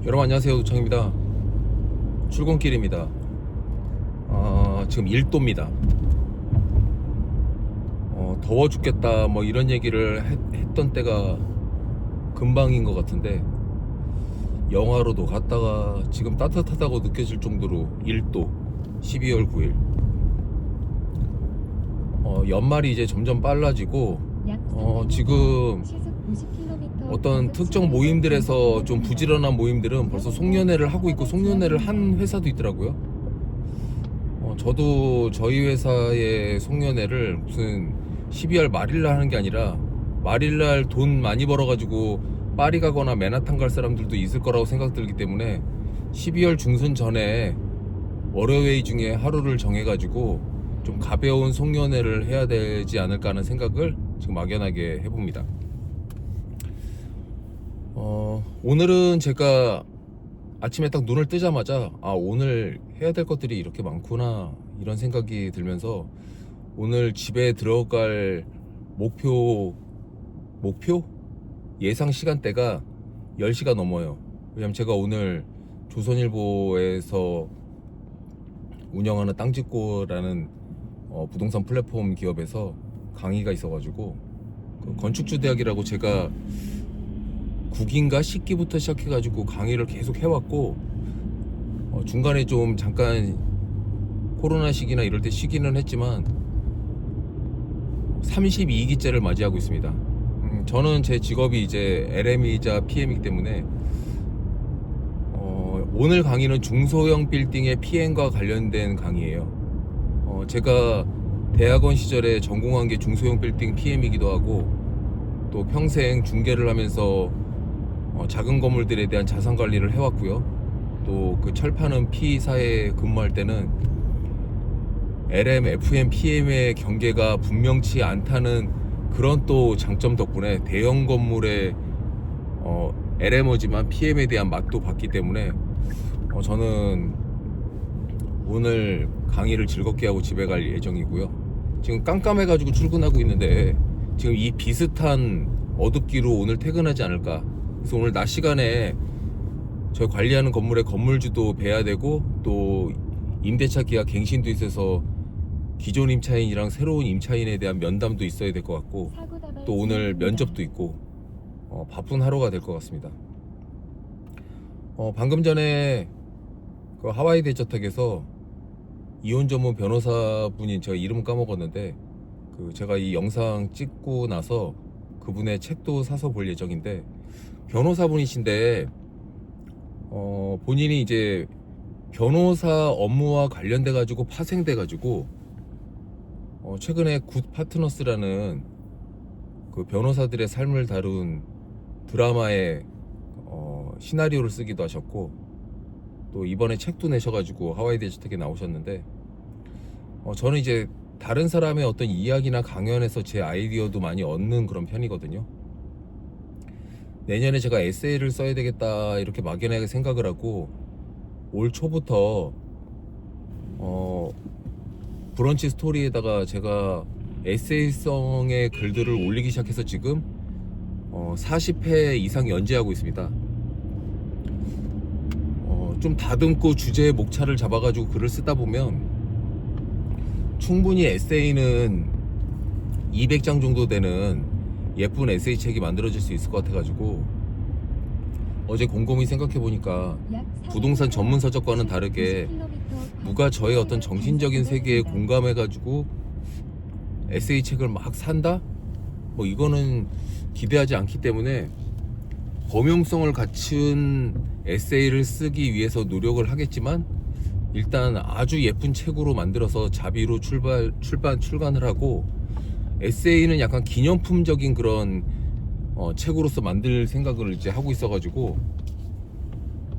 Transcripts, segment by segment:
여러분 안녕하세요, 도청입니다. 출근길입니다. 지금 1도입니다. 더워 죽겠다 뭐 이런 얘기를 했던 때가 금방인 것 같은데, 영하로도 갔다가 지금 따뜻하다고 느껴질 정도로 1도, 12월 9일. 연말이 이제 점점 빨라지고, 지금 어떤 특정 모임들에서 좀 부지런한 모임들은 벌써 송년회를 하고 있고, 송년회를 한 회사도 있더라고요. 저도 저희 회사의 송년회를 무슨 12월 말일날 하는 게 아니라, 말일날 돈 많이 벌어가지고 파리 가거나 맨하탄 갈 사람들도 있을 거라고 생각들기 때문에 12월 중순 전에 월요일 중에 하루를 정해가지고 좀 가벼운 송년회를 해야 되지 않을까 하는 생각을 지금 막연하게 해봅니다. 오늘은 제가 아침에 딱 눈을 뜨자마자 오늘 해야 될 것들이 이렇게 많구나 이런 생각이 들면서, 오늘 집에 들어갈 목표 예상 시간대가 10시가 넘어요. 왜냐면 제가 오늘 조선일보에서 운영하는 땅짓고라는 부동산 플랫폼 기업에서 강의가 있어가지고, 그 건축주대학이라고 제가 9기인가 10기부터 시작해가지고 강의를 계속 해왔고, 중간에 좀 잠깐 코로나 시기나 이럴 때 쉬기는 했지만 32기째를 맞이하고 있습니다. 저는 제 직업이 이제 LM이자 PM이기 때문에 오늘 강의는 중소형 빌딩의 PM과 관련된 강의예요. 제가 대학원 시절에 전공한 게 중소형 빌딩 PM이기도 하고, 또 평생 중개를 하면서 작은 건물들에 대한 자산 관리를 해왔고요. 또 그 철파는 P사에 근무할 때는 LM, FM, PM의 경계가 분명치 않다는 그런 또 장점 덕분에 대형 건물의 LM어지만 PM에 대한 맛도 봤기 때문에 저는 오늘 강의를 즐겁게 하고 집에 갈 예정이고요. 지금 깜깜해가지고 출근하고 있는데, 지금 이 비슷한 어둡기로 오늘 퇴근하지 않을까. 그래서 오늘 낮 시간에 저희 관리하는 건물의 건물주도 뵈야 되고, 또 임대차 계약 갱신도 있어서 기존 임차인이랑 새로운 임차인에 대한 면담도 있어야 될 것 같고, 또 오늘 면접도 있고 바쁜 하루가 될 것 같습니다. 방금 전에 그 하와이 대저택에서 이혼 전문 변호사분인, 제가 이름은 까먹었는데, 그 제가 이 영상 찍고 나서 그분의 책도 사서 볼 예정인데, 변호사분이신데 본인이 이제 변호사 업무와 관련돼 가지고 파생돼 가지고 최근에 굿 파트너스라는 그 변호사들의 삶을 다룬 드라마의 시나리오를 쓰기도 하셨고, 또 이번에 책도 내셔가지고 하와이 대저택에 나오셨는데, 저는 이제 다른 사람의 어떤 이야기나 강연에서 제 아이디어도 많이 얻는 그런 편이거든요. 내년에 제가 에세이를 써야 되겠다 이렇게 막연하게 생각을 하고, 올 초부터 브런치 스토리에다가 제가 에세이성의 글들을 올리기 시작해서 지금 40회 이상 연재하고 있습니다. 좀 다듬고 주제의 목차를 잡아가지고 글을 쓰다 보면 충분히 에세이는 200장 정도 되는 예쁜 에세이 책이 만들어질 수 있을 것 같아가지고, 어제 곰곰이 생각해보니까 부동산 전문 서적과는 다르게 누가 저의 어떤 정신적인 세계에 공감해가지고 에세이 책을 막 산다? 뭐 이거는 기대하지 않기 때문에 범용성을 갖춘 에세이를 쓰기 위해서 노력을 하겠지만, 일단 아주 예쁜 책으로 만들어서 자비로 출간을 하고, 에세이는 약간 기념품적인 그런 책으로서 만들 생각을 이제 하고 있어가지고,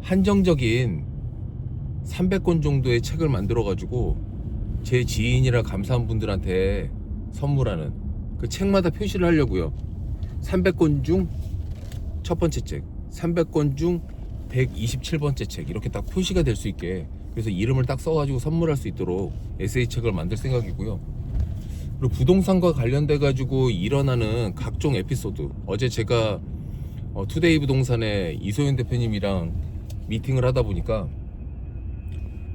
한정적인 300권 정도의 책을 만들어가지고 제 지인이라 감사한 분들한테 선물하는, 그 책마다 표시를 하려고요. 300권 중 첫 번째 책, 300권 중 127번째 책, 이렇게 딱 표시가 될 수 있게, 그래서 이름을 딱 써가지고 선물할 수 있도록 에세이 책을 만들 생각이고요. 그리고 부동산과 관련돼 가지고 일어나는 각종 에피소드, 어제 제가 투데이 부동산의 이소연 대표님이랑 미팅을 하다 보니까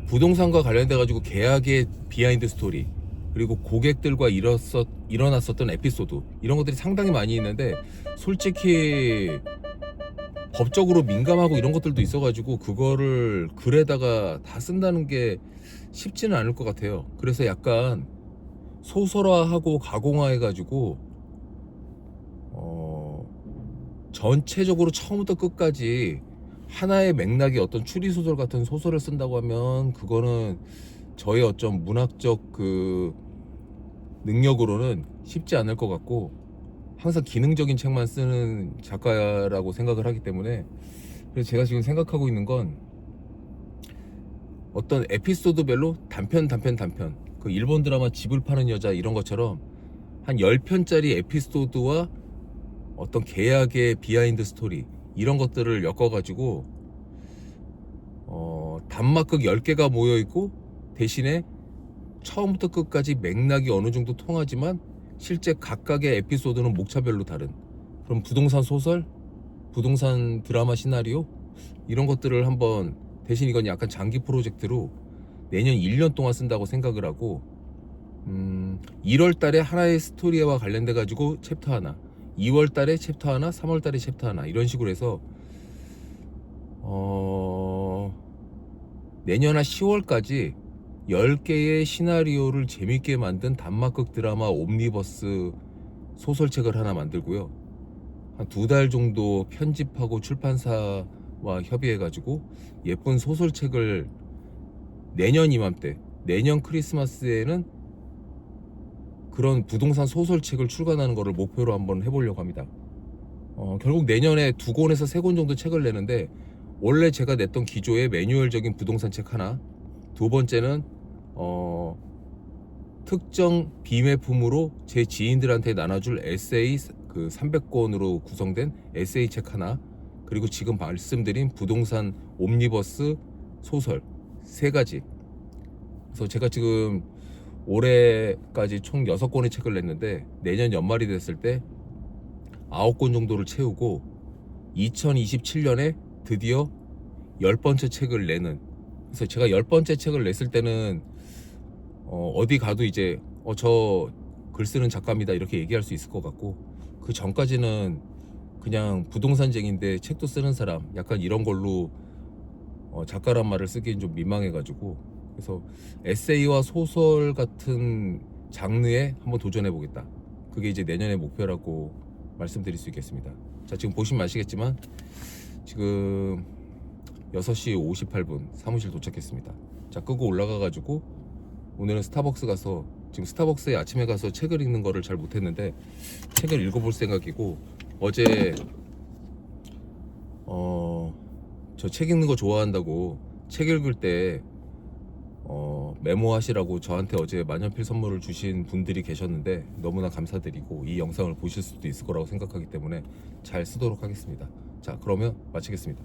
부동산과 관련돼 가지고 계약의 비하인드 스토리, 그리고 고객들과 일어났었던 에피소드, 이런 것들이 상당히 많이 있는데, 솔직히 법적으로 민감하고 이런 것들도 있어가지고 그거를 글에다가 다 쓴다는 게 쉽지는 않을 것 같아요. 그래서 약간 소설화하고 가공화해가지고 전체적으로 처음부터 끝까지 하나의 맥락의 어떤 추리소설 같은 소설을 쓴다고 하면 그거는 저의 어떤 문학적 그 능력으로는 쉽지 않을 것 같고, 항상 기능적인 책만 쓰는 작가라고 생각을 하기 때문에, 그래서 제가 지금 생각하고 있는 건 어떤 에피소드별로 단편 그 일본 드라마 집을 파는 여자 이런 것처럼 한 10편짜리 에피소드와 어떤 계약의 비하인드 스토리 이런 것들을 엮어가지고 단막극 10개가 모여있고, 대신에 처음부터 끝까지 맥락이 어느 정도 통하지만 실제 각각의 에피소드는 목차별로 다른 그런 부동산 소설, 부동산 드라마 시나리오 이런 것들을 한번, 대신 이건 약간 장기 프로젝트로 내년 1년 동안 쓴다고 생각을 하고, 1월 달에 하나의 스토리와 관련돼 가지고 챕터 하나, 2월 달에 챕터 하나, 3월 달에 챕터 하나, 이런 식으로 해서 내년 한 10월까지 10개의 시나리오를 재밌게 만든 단막극 드라마 옴니버스 소설책을 하나 만들고요. 한 2달 정도 편집하고 출판사와 협의해가지고 예쁜 소설책을 내년 이맘때, 내년 크리스마스에는 그런 부동산 소설책을 출간하는 거를 목표로 한번 해보려고 합니다. 결국 내년에 2권에서 3권 정도 책을 내는데, 원래 제가 냈던 기조의 매뉴얼적인 부동산 책 하나, 두 번째는 특정 비매품으로 제 지인들한테 나눠줄 에세이 그 300권으로 구성된 에세이 책 하나, 그리고 지금 말씀드린 부동산 옴니버스 소설 3가지. 그래서 제가 지금 올해까지 총 6권의 책을 냈는데, 내년 연말이 됐을 때 9권 정도를 채우고 2027년에 드디어 10번째 책을 내는, 그래서 제가 10번째 책을 냈을 때는 어디 가도 이제 저 글 쓰는 작가입니다 이렇게 얘기할 수 있을 것 같고, 그 전까지는 그냥 부동산쟁인데 책도 쓰는 사람, 약간 이런 걸로 작가란 말을 쓰기엔 좀 민망해가지고, 그래서 에세이와 소설 같은 장르에 한번 도전해 보겠다, 그게 이제 내년의 목표라고 말씀드릴 수 있겠습니다. 자, 지금 보시면 아시겠지만 지금 6시 58분 사무실 도착했습니다. 자, 끄고 올라가가지고 오늘은 스타벅스 가서, 지금 스타벅스에 아침에 가서 책을 읽는 거를 잘 못했는데 책을 읽어볼 생각이고, 어제 저 책 읽는 거 좋아한다고 책 읽을 때 메모하시라고 저한테 어제 만년필 선물을 주신 분들이 계셨는데 너무나 감사드리고, 이 영상을 보실 수도 있을 거라고 생각하기 때문에 잘 쓰도록 하겠습니다. 자, 그러면 마치겠습니다.